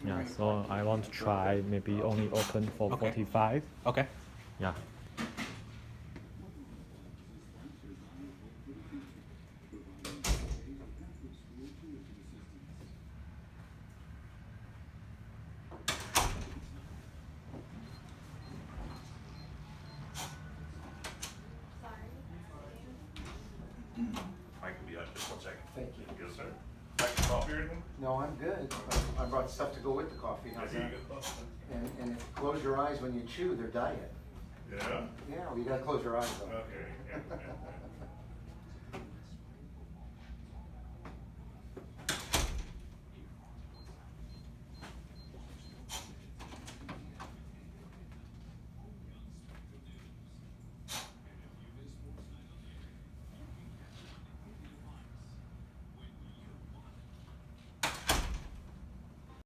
Yeah, so I want to try maybe only open for Okay. 45. Okay. Yeah. Mike will be on just 1 second. Thank you. Yes, sir. Like coffee or anything? No, I'm good. I brought stuff to go with the coffee. How's There that? you go. And if you close your eyes when you chew, they're diet. Yeah? Yeah, well, you gotta close your eyes though. Okay. Yeah.